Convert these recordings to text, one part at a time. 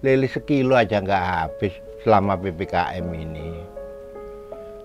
Lele sekilo aja nggak habis selama PPKM ini.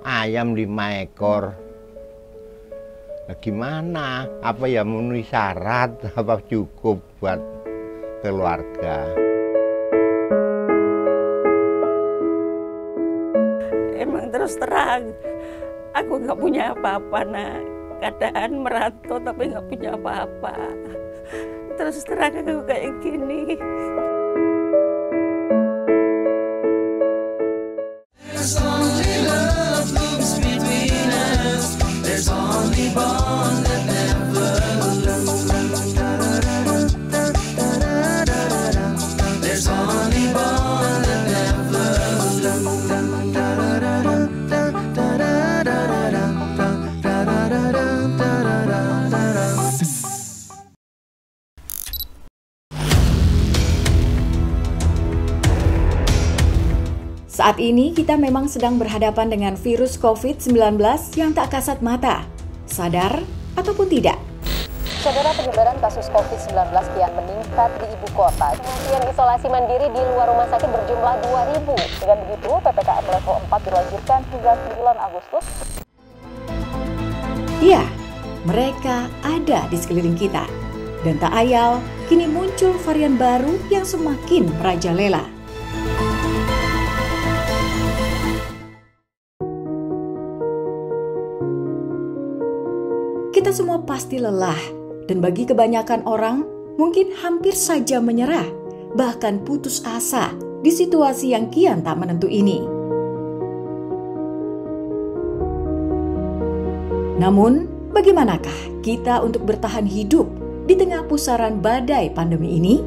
Ayam 5 ekor. Nah, gimana? Apa ya memenuhi syarat? Apa cukup buat keluarga? Emang terus terang, aku nggak punya apa-apa, nak. Keadaan merantau tapi nggak punya apa-apa. Terus terang aku kayak gini. Saat ini kita memang sedang berhadapan dengan virus COVID-19 yang tak kasat mata, sadar ataupun tidak. Saudara, penyebaran kasus COVID-19 kian meningkat di ibu kota. Pengungsian isolasi mandiri di luar rumah sakit berjumlah 2.000. Dengan begitu, PPKM level 4 dilanjutkan hingga 9 Agustus. Iya, mereka ada di sekeliling kita. Dan tak ayal, kini muncul varian baru yang semakin merajalela. Kita semua pasti lelah, dan bagi kebanyakan orang, mungkin hampir saja menyerah, bahkan putus asa di situasi yang kian tak menentu ini. Namun, bagaimanakah kita untuk bertahan hidup di tengah pusaran badai pandemi ini?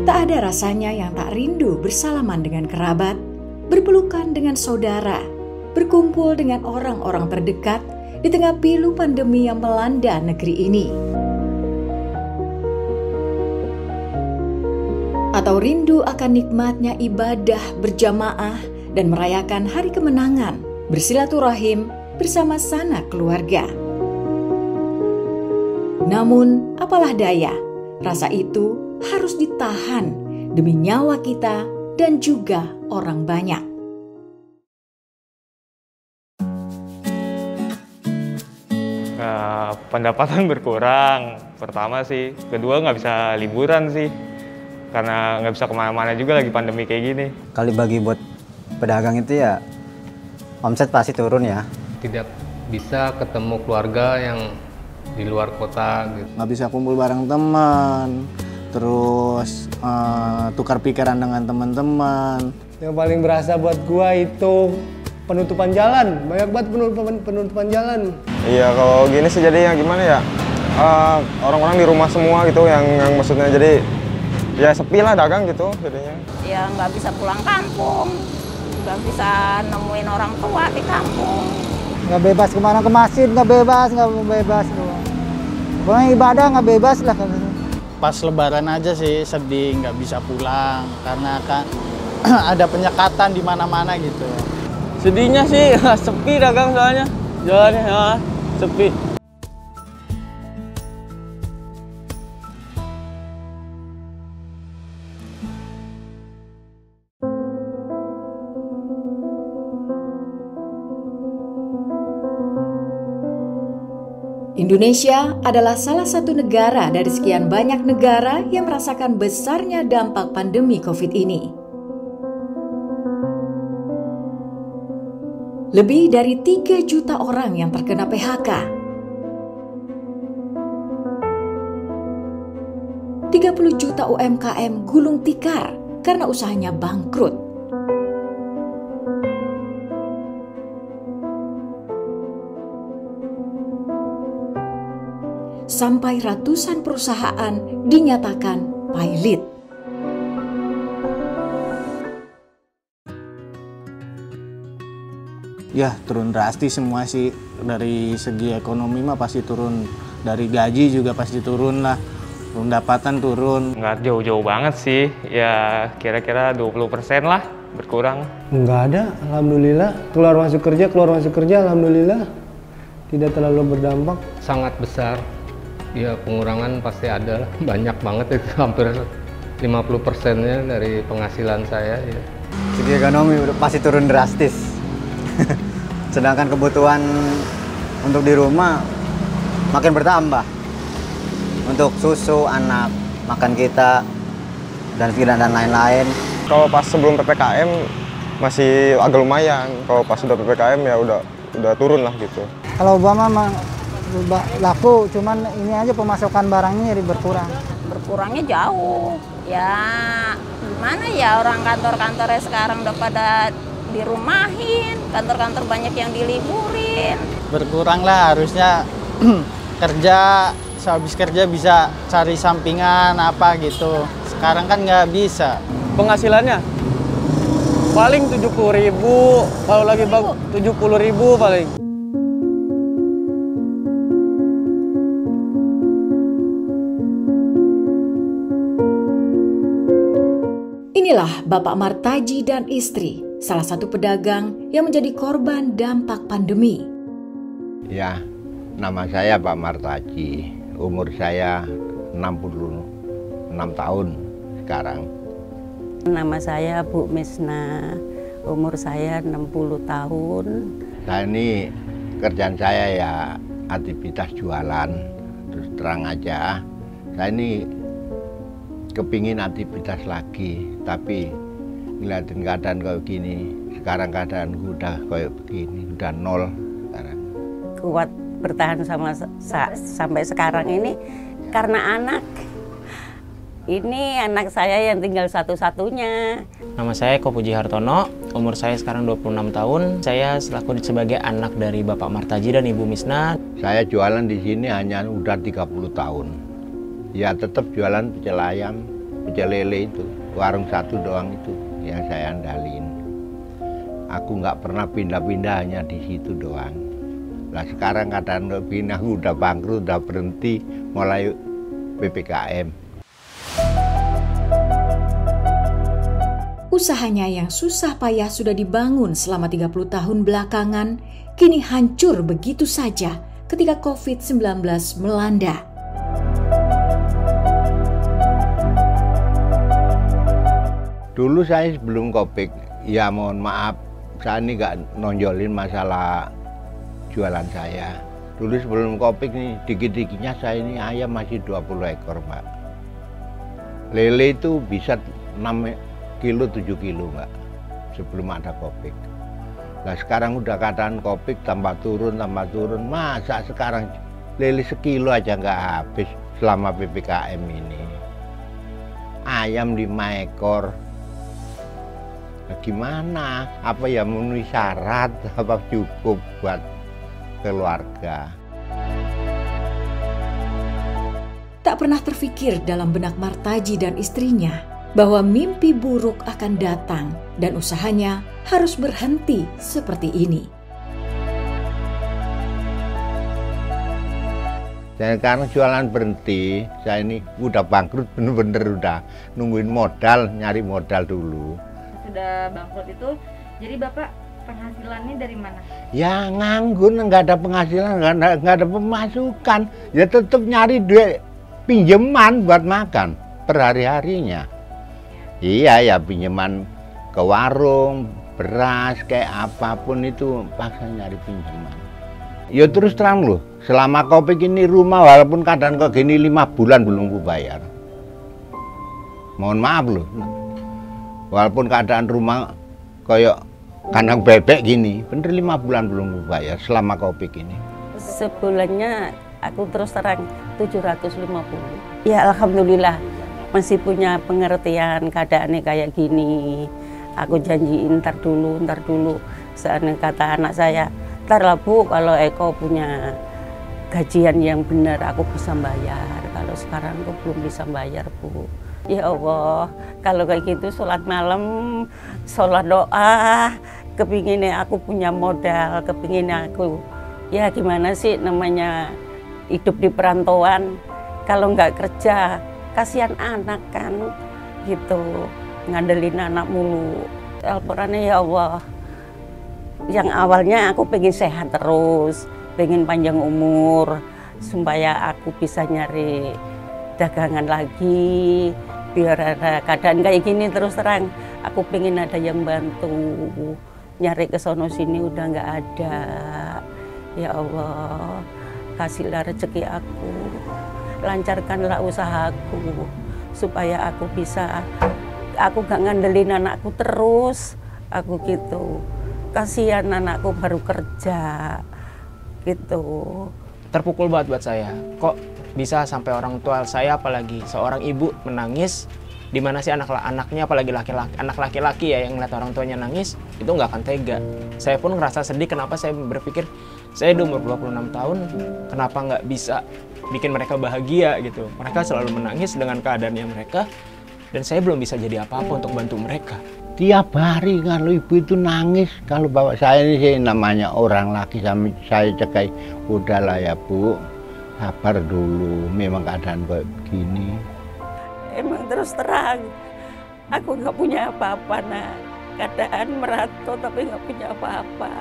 Tak ada rasanya yang tak rindu bersalaman dengan kerabat, berpelukan dengan saudara, berkumpul dengan orang-orang terdekat di tengah pilu pandemi yang melanda negeri ini. Atau rindu akan nikmatnya ibadah berjamaah dan merayakan hari kemenangan, bersilaturahim bersama sanak keluarga. Namun, apalah daya, rasa itu harus ditahan demi nyawa kita dan juga orang banyak. Pendapatan berkurang, pertama sih. Kedua nggak bisa liburan sih, karena nggak bisa kemana-mana juga lagi pandemi kayak gini. Kali bagi buat pedagang itu ya, omset pasti turun ya. Tidak bisa ketemu keluarga yang di luar kota gitu. Nggak bisa kumpul bareng teman, terus tukar pikiran dengan teman-teman. Yang paling berasa buat gua itu penutupan jalan, banyak banget penutupan jalan. Iya, kalau gini sih jadi yang gimana ya, orang-orang di rumah semua gitu, yang maksudnya jadi ya sepi lah dagang gitu jadinya. Ya nggak bisa pulang kampung, nggak bisa nemuin orang tua di kampung. Nggak bebas kemana, ke masjid nggak bebas. Pokoknya ibadah nggak bebas lah. Pas lebaran aja sih sedih, nggak bisa pulang karena kan ada penyekatan di mana-mana gitu. Sedihnya sih sepi dagang soalnya, jalannya ya, sepi. Indonesia adalah salah satu negara dari sekian banyak negara yang merasakan besarnya dampak pandemi COVID ini. Lebih dari 3 juta orang yang terkena PHK. 30 juta UMKM gulung tikar karena usahanya bangkrut. Sampai ratusan perusahaan dinyatakan pailit. Ya turun drastis semua sih, dari segi ekonomi mah pasti turun, dari gaji juga pasti turun lah, pendapatan turun. Nggak jauh-jauh banget sih, ya kira-kira 20% lah berkurang. Nggak ada, alhamdulillah. Keluar masuk kerja, alhamdulillah. Tidak terlalu berdampak. Sangat besar Ya pengurangan pasti ada lah, banyak banget itu, hampir 50%-nya dari penghasilan saya. Ya. Segi ekonomi udah pasti turun drastis. Sedangkan kebutuhan untuk di rumah makin bertambah. Untuk susu anak, makan kita, dan lain-lain. Kalau pas sebelum PPKM masih agak lumayan. Kalau pas udah PPKM ya udah turun lah gitu. Kalau Obama mah laku, cuman ini aja pemasukan barangnya jadi berkurang. Berkurangnya jauh. Ya gimana ya, orang kantor-kantornya sekarang udah pada dirumahin, kantor-kantor banyak yang diliburin. Berkurang lah, harusnya kerja, sehabis kerja bisa cari sampingan apa gitu. Sekarang kan nggak bisa. Penghasilannya paling 70.000, kalau lagi bagus 70.000 paling. Inilah Bapak Martaji dan istri, salah satu pedagang yang menjadi korban dampak pandemi. Ya, nama saya Pak Martaji, umur saya 66 tahun sekarang. Nama saya Bu Misna, umur saya 60 tahun. Saya ini kerjaan saya ya aktivitas jualan, terus terang aja. Saya ini kepingin aktivitas lagi, tapi ngeliatin keadaan kayak gini, sekarang keadaanku udah kayak begini, udah nol sekarang. Kuat bertahan sampai sekarang ini karena anak. Ini anak saya yang tinggal satu-satunya. Nama saya Eko Puji Hartono, umur saya sekarang 26 tahun. Saya selaku sebagai anak dari Bapak Martaji dan Ibu Misna. Saya jualan di sini hanya udah 30 tahun. Ya tetap jualan pecel ayam, pecel lele itu. Warung satu doang itu yang saya andalin. Aku nggak pernah pindah-pindah, hanya di situ doang. Lah sekarang keadaan begini, aku udah bangkrut, udah berhenti mulai PPKM. Usahanya yang susah payah sudah dibangun selama 30 tahun belakangan, kini hancur begitu saja ketika COVID-19 melanda. Dulu saya sebelum Covid, ya mohon maaf, saya ini nggak nonjolin masalah jualan saya. Dulu sebelum Covid nih, dikit-dikitnya saya ini ayam masih 20 ekor, Pak. Lele itu bisa 6 kilo, 7 kilo, Mbak, sebelum ada Covid. Nah sekarang udah keadaan Covid, tambah turun. Masa sekarang lele sekilo aja nggak habis selama PPKM ini. Ayam 5 ekor. Nah, gimana? Apa ya memenuhi syarat? Apa cukup buat keluarga? Tak pernah terfikir dalam benak Martaji dan istrinya bahwa mimpi buruk akan datang dan usahanya harus berhenti seperti ini. Dan karena jualan berhenti, saya ini udah bangkrut, bener-bener udah nungguin modal, nyari modal dulu. Sudah bangkrut itu, jadi Bapak penghasilannya dari mana? Ya nganggur, nggak ada penghasilan, nggak ada pemasukan. Ya tetap nyari duit pinjaman buat makan per hari-harinya. Iya ya pinjaman ke warung, beras, kayak apapun itu paksa nyari pinjaman. Ya terus terang loh, selama Covid ini rumah walaupun keadaan kok gini 5 bulan belum ku bayar. Mohon maaf loh, walaupun keadaan rumah kayak kandang bebek gini, bener 5 bulan belum ku bayar selama Covid ini. Sebulannya aku terus terang 750. Ya alhamdulillah masih punya pengertian keadaannya kayak gini. Aku janjiin ntar dulu. Seandainya kata anak saya, ntar lah Bu, kalau Eko punya gajian yang benar aku bisa bayar. Kalau sekarang aku belum bisa bayar Bu. Ya Allah, kalau kayak gitu sholat malam, sholat doa, kepinginnya aku punya modal, kepinginnya aku, ya gimana sih namanya hidup di perantauan, kalau nggak kerja, kasihan anak kan, gitu, ngandelin anak mulu. Al-Qurannya ya Allah, yang awalnya aku pengen sehat terus, pengen panjang umur, supaya aku bisa nyari dagangan lagi, biar ada keadaan kayak gini. Terus terang aku pengen ada yang bantu, nyari ke sono sini udah nggak ada. Ya Allah, kasihlah rezeki aku, lancarkanlah usahaku supaya aku gak ngandelin anakku terus, aku gitu. Kasihan anakku baru kerja gitu. Terpukul banget buat saya. Kok bisa sampai orang tua saya, apalagi seorang ibu, menangis, di mana sih anak-anaknya, apalagi anak laki-laki ya, yang ngeliat orang tuanya nangis, itu nggak akan tega. Saya pun ngerasa sedih. Kenapa saya berpikir, saya di umur 26 tahun, kenapa nggak bisa bikin mereka bahagia gitu. Mereka selalu menangis dengan keadaannya mereka, dan saya belum bisa jadi apa-apa untuk bantu mereka. Tiap hari kalau ibu itu nangis, kalau bawa saya ini sih namanya orang laki, saya cekai, udahlah ya Bu, sabar dulu, memang keadaan kayak begini. Emang terus terang, aku nggak punya apa-apa, nak. Keadaan merantau tapi nggak punya apa-apa.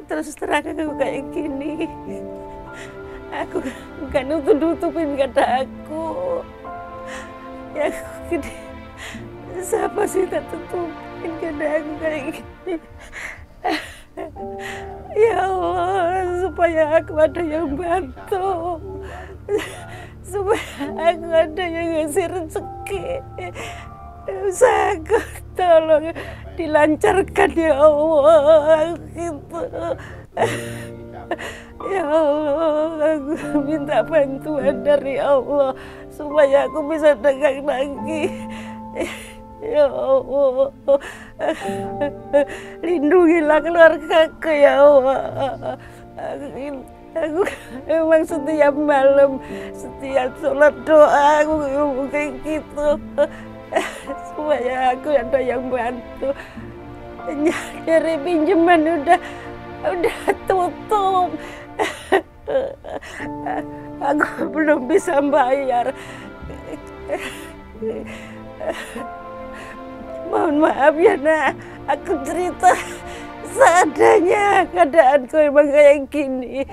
Terus terang aku kayak gini. Aku nggak nutup-nutupin keadaanku. Ya aku gini. Siapa sih tak tutupin keadaanku kayak gini? Ya Allah, supaya aku ada yang bantu. Supaya aku ada yang ngasih rezeki. Usahaku tolong dilancarkan ya Allah gitu. Ya Allah, aku minta bantuan dari Allah supaya aku bisa dagang lagi. Ya Allah, lindungilah keluargaku ya Allah. Aku emang setiap malam, setiap sholat doa aku ngomong kayak gitu supaya aku ada yang bantu. Nyari pinjaman udah tutup. Aku belum bisa bayar. Mohon maaf ya nak, aku cerita seadanya, keadaanku emang kayak gini.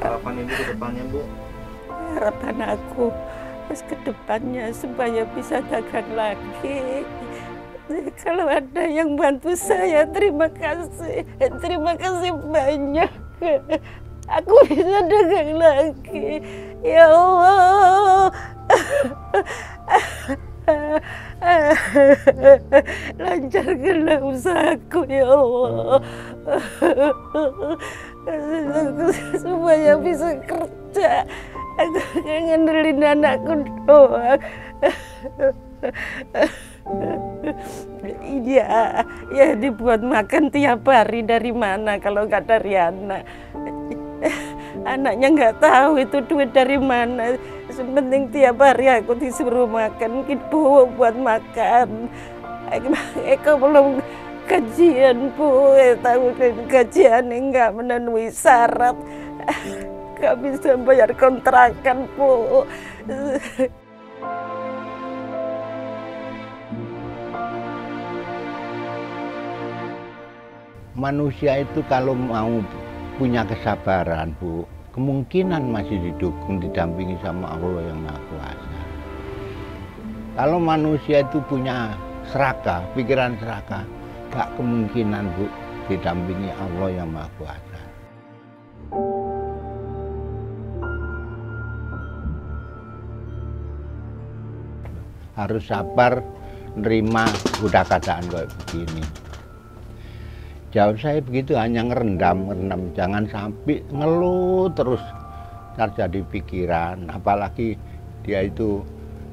Harapan Ibu ke depannya, Bu? Harapan aku ke depannya supaya bisa dagang lagi. Kalau ada yang bantu saya, terima kasih. Terima kasih banyak. Aku bisa dagang lagi. Ya Allah. Lancarkanlah usahaku ya Allah. Supaya bisa kerja. Aku ngandelin anakku doang. Iya, ya dibuat makan tiap hari dari mana kalau nggak dari anak. Anaknya nggak tahu itu duit dari mana. Sepenting tiap hari aku disuruh makan, Bu, buat makan. Aku belum gajian, Bu. Tahu gajian nggak memenuhi syarat. Nggak bisa bayar kontrakan, Bu. Manusia itu kalau mau punya kesabaran, Bu, kemungkinan masih didukung, didampingi sama Allah yang Maha Kuasa. Kalau manusia itu punya serakah, pikiran serakah, gak kemungkinan, Bu, didampingi Allah yang Maha Kuasa. Harus sabar, nerima udah keadaan kayak begini. Jauh saya begitu hanya ngerendam, jangan sampai ngeluh terus terjadi pikiran. Apalagi dia itu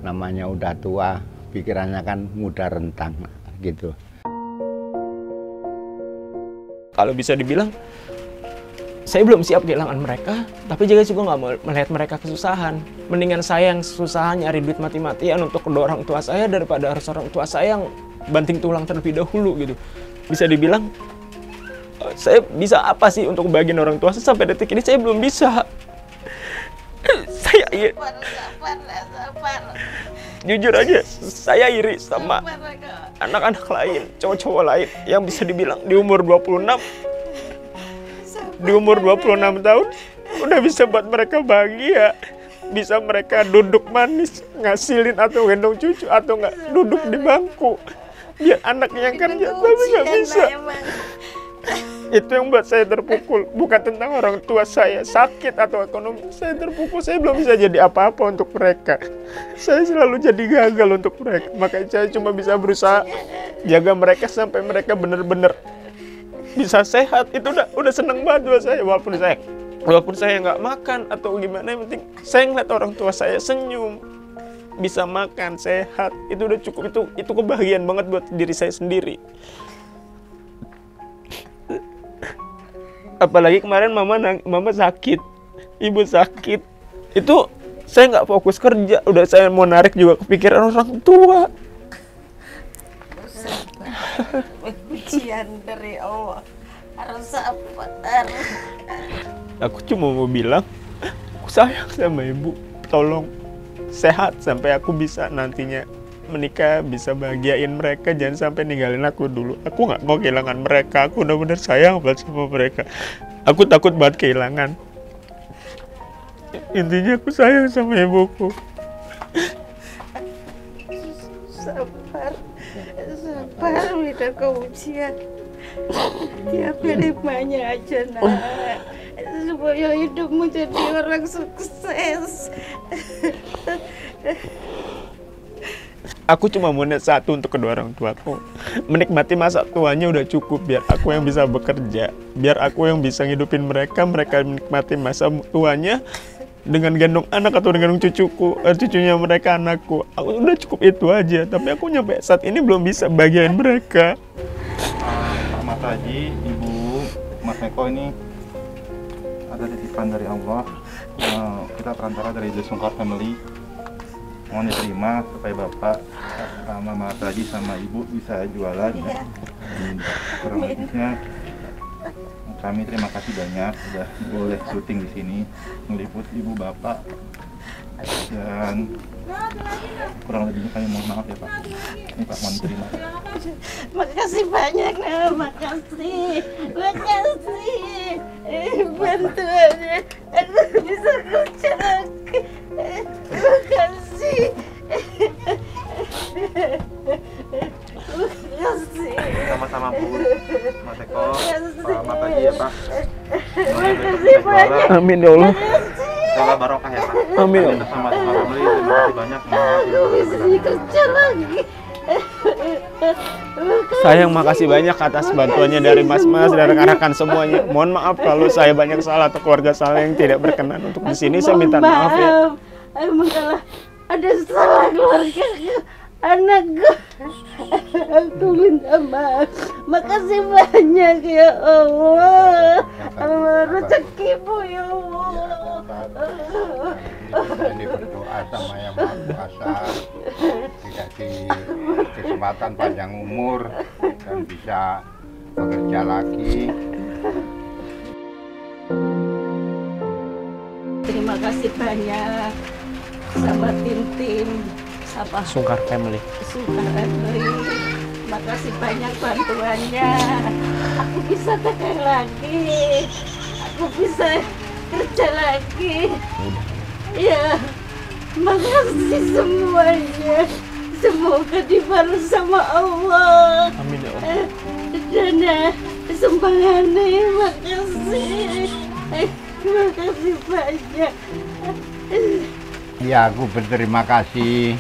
namanya udah tua, pikirannya kan mudah rentang gitu. Kalau bisa dibilang, saya belum siap kehilangan mereka, tapi juga nggak mau melihat mereka kesusahan. Mendingan saya yang kesusahan nyari duit mati-matian untuk kedua orang tua saya daripada harus orang tua saya yang banting tulang terlebih dahulu gitu. Bisa dibilang, saya bisa apa sih untuk bagian orang tua saya sampai detik ini saya belum bisa. Saya jujur aja, saya iri sama anak-anak lain, cowok-cowok lain yang bisa dibilang di umur 26 di umur 26 tahun udah bisa buat mereka bahagia. Bisa mereka duduk manis, ngasilin atau gendong cucu, atau nggak duduk di bangku. Biar anaknya yang kerja, tapi nggak bisa. Itu yang buat saya terpukul. Bukan tentang orang tua saya sakit atau ekonomi. Saya terpukul, saya belum bisa jadi apa-apa untuk mereka. Saya selalu jadi gagal untuk mereka. Makanya saya cuma bisa berusaha jaga mereka sampai mereka benar-benar bisa sehat. Itu udah seneng banget buat saya. Walaupun saya nggak makan atau gimana, yang penting saya ngeliat orang tua saya senyum, bisa makan, sehat, itu udah cukup. Itu kebahagiaan banget buat diri saya sendiri. Apalagi kemarin mama sakit, ibu sakit, itu saya nggak fokus kerja, udah saya mau narik juga kepikiran orang tua. Ujian dari Allah, harus sabar. Aku cuma mau bilang, aku sayang sama ibu. Tolong sehat sampai aku bisa nantinya menikah, bisa bahagiain mereka. Jangan sampai ninggalin aku dulu. Aku nggak mau kehilangan mereka. Aku benar-benar sayang banget sama mereka. Aku takut banget kehilangan. Intinya aku sayang sama ibuku. Sabar, udah kau ujian. Tiap hikmahnya aja, nak. Supaya hidupmu jadi orang sukses. Aku cuma mau niat satu untuk kedua orang tuaku. Menikmati masa tuanya udah cukup. Biar aku yang bisa bekerja, biar aku yang bisa ngidupin mereka. Mereka menikmati masa tuanya dengan gendong anak atau dengan cucunya mereka, anakku. Aku udah cukup itu aja. Tapi aku nyampe saat ini belum bisa bagian mereka. Mas Haji, Ibu, Mas Eko, ini ada titipan dari Allah. Kita perantara dari The Sungkar Family. Mohon diterima supaya Bapak sama Mas Haji sama Ibu bisa jualan ya. Kurang lebihnya kami terima kasih banyak sudah boleh syuting di sini meliput Ibu Bapak, dan kurang lebihnya kami mohon maaf ya Pak. Ini Pak, mohon diterima. Makasih banyak, nah, makasih. Bantuannya, aduh bisa kerja lagi. Makasih. Sama-sama Bu, Mas Eko, Pak Mas Haji ya Pak. Makasih banyak. Amin ya Allah. Semoga barokah ya Pak. Amin ya Allah. Sama family, terima kasih banyak. Bisa kerja lagi. Sayang, makasih banyak atas bantuannya dari mas-mas dan rekan-rekan semuanya. Mohon maaf kalau saya banyak salah atau keluarga saya yang tidak berkenan untuk di sini. Saya minta maaf ya. Emang kalau ada salah keluarga anakku, aku minta maaf. Makasih banyak ya Allah. Rezekimu ya Allah. Ini berdoa sama Yang Maha Kuasa, dikasih kesempatan panjang umur dan bisa bekerja lagi. Terima kasih banyak sama tim apa Sungkar Family. Makasih banyak bantuannya. Aku bisa dagang lagi. Aku bisa kerja lagi. Ya, makasih semuanya. Semoga dibalas sama Allah. Amin ya Allah. Dana sumbangannya, makasih. Makasih banyak. Ya, aku berterima kasih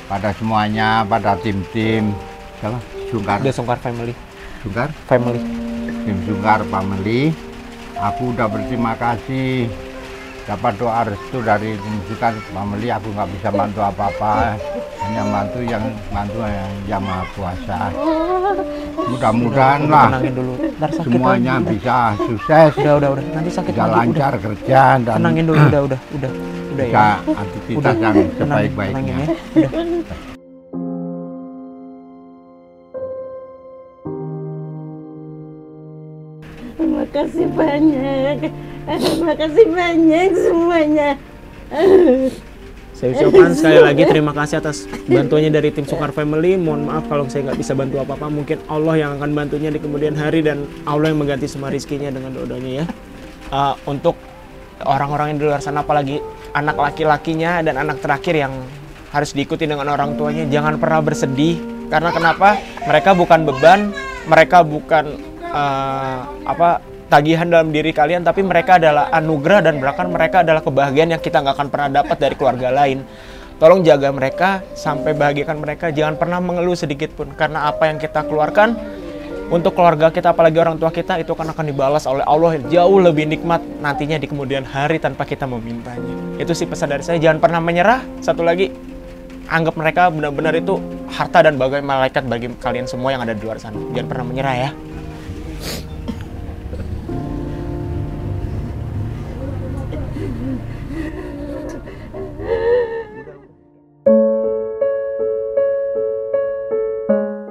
pada semuanya, pada tim-tim The Sungkar Family. Sungkar Family. Tim Sungkar Family. Aku udah berterima kasih dapat doa restu dari tim Sungkar Family. Aku nggak bisa bantu apa-apa, hanya bantu yang Maha Kuasa. Mudah-mudahan lah semuanya bisa sukses. Udah. Nanti sakit bisa lagi. Lancar Udah. kerja dan Tenangin dulu. Udah bisa ya. aktivitas yang sebaik-baiknya. Ya. Udah. Makasih banyak. Makasih banyak semuanya. Saya ucapkan sekali lagi terima kasih atas bantuannya dari tim Sukar Family. Mohon maaf kalau saya nggak bisa bantu apa-apa. Mungkin Allah yang akan bantunya di kemudian hari dan Allah yang mengganti semua rizkinya dengan doanya ya. Untuk orang-orang yang di luar sana, apalagi anak laki-lakinya dan anak terakhir yang harus diikuti dengan orang tuanya, jangan pernah bersedih. Karena kenapa? Mereka bukan beban, mereka bukan tagihan dalam diri kalian, tapi mereka adalah anugerah dan bahkan mereka adalah kebahagiaan yang kita nggak akan pernah dapat dari keluarga lain. Tolong jaga mereka sampai bahagiakan mereka, jangan pernah mengeluh sedikit pun, karena apa yang kita keluarkan untuk keluarga kita, apalagi orang tua kita, itu akan dibalas oleh Allah jauh lebih nikmat nantinya di kemudian hari tanpa kita memintanya. Itu sih pesan dari saya, jangan pernah menyerah. Satu lagi, anggap mereka benar-benar itu harta dan bagai malaikat bagi kalian semua yang ada di luar sana. Jangan pernah menyerah ya.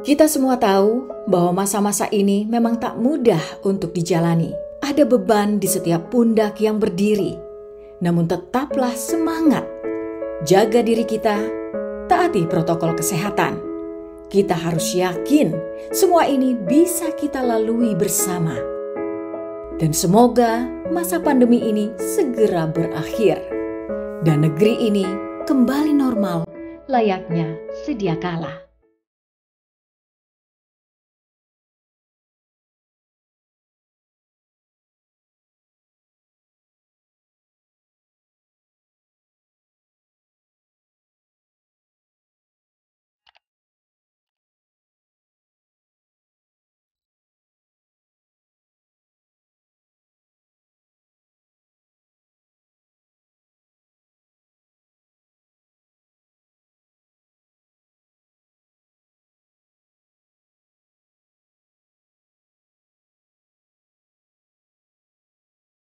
Kita semua tahu bahwa masa-masa ini memang tak mudah untuk dijalani. Ada beban di setiap pundak yang berdiri. Namun tetaplah semangat. Jaga diri kita, taati protokol kesehatan. Kita harus yakin semua ini bisa kita lalui bersama. Dan semoga masa pandemi ini segera berakhir. Dan negeri ini kembali normal layaknya sedia kala.